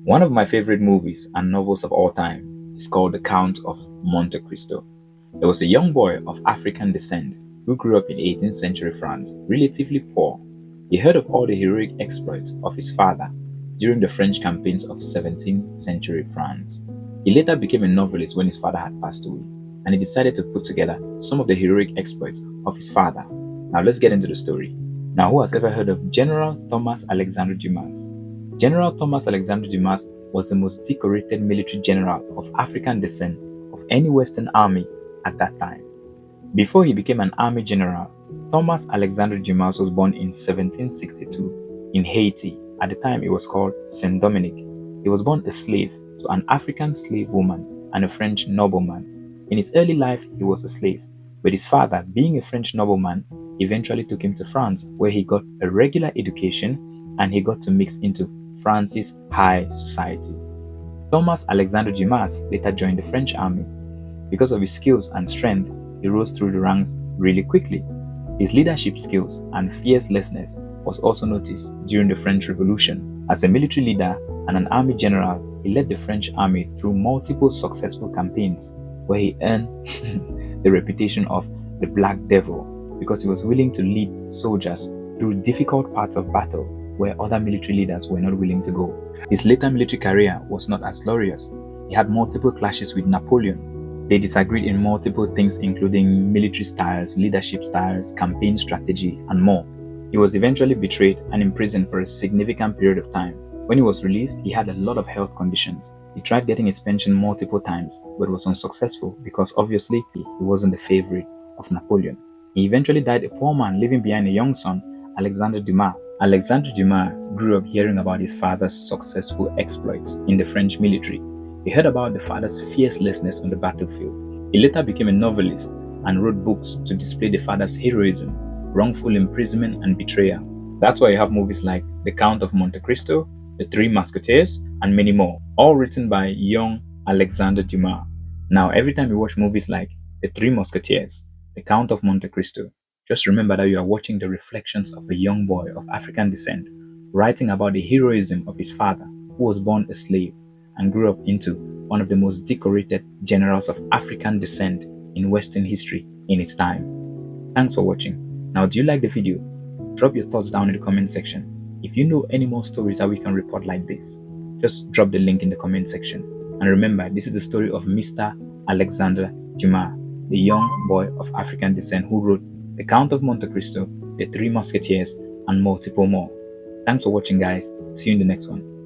One of my favorite movies and novels of all time is called The Count of Monte Cristo. There was a young boy of African descent who grew up in 18th century France, relatively poor. He heard of all the heroic exploits of his father during the French campaigns of 17th century France. He later became a novelist when his father had passed away, and he decided to put together some of the heroic exploits of his father. Now let's get into the story. Now, who has ever heard of General Thomas Alexandre Dumas? General Thomas Alexandre Dumas was the most decorated military general of African descent of any Western army at that time. Before he became an army general, Thomas Alexandre Dumas was born in 1762 in Haiti. At the time, it was called Saint Dominique. He was born a slave to an African slave woman and a French nobleman. In his early life, he was a slave, but his father, being a French nobleman, eventually took him to France, where he got a regular education and he got to mix into France's high society. Thomas Alexandre Dumas later joined the French army. Because of his skills and strength, he rose through the ranks really quickly. His leadership skills and fearlessness was also noticed during the French Revolution. As a military leader and an army general, he led the French army through multiple successful campaigns where he earned the reputation of the Black Devil because he was willing to lead soldiers through difficult parts of battle where other military leaders were not willing to go. His later military career was not as glorious. He had multiple clashes with Napoleon. They disagreed in multiple things, including military styles, leadership styles, campaign strategy, and more. He was eventually betrayed and imprisoned for a significant period of time. When he was released, he had a lot of health conditions. He tried getting his pension multiple times, but was unsuccessful because obviously he wasn't the favorite of Napoleon. He eventually died a poor man, leaving behind a young son, Alexandre Dumas. Alexandre Dumas grew up hearing about his father's successful exploits in the French military. He heard about the father's fearlessness on the battlefield. He later became a novelist and wrote books to display the father's heroism, wrongful imprisonment, and betrayal. That's why you have movies like The Count of Monte Cristo, The Three Musketeers, and many more, all written by young Alexandre Dumas. Now, every time you watch movies like The Three Musketeers, The Count of Monte Cristo, just remember that you are watching the reflections of a young boy of African descent, writing about the heroism of his father, who was born a slave and grew up into one of the most decorated generals of African descent in Western history in its time. Thanks for watching. Now, do you like the video? Drop your thoughts down in the comment section. If you know any more stories that we can report like this, just drop the link in the comment section. And remember, this is the story of Mr. Alexandre Dumas, the young boy of African descent who wrote The Count of Monte Cristo, The Three Musketeers, and multiple more. Thanks for watching, guys. See you in the next one.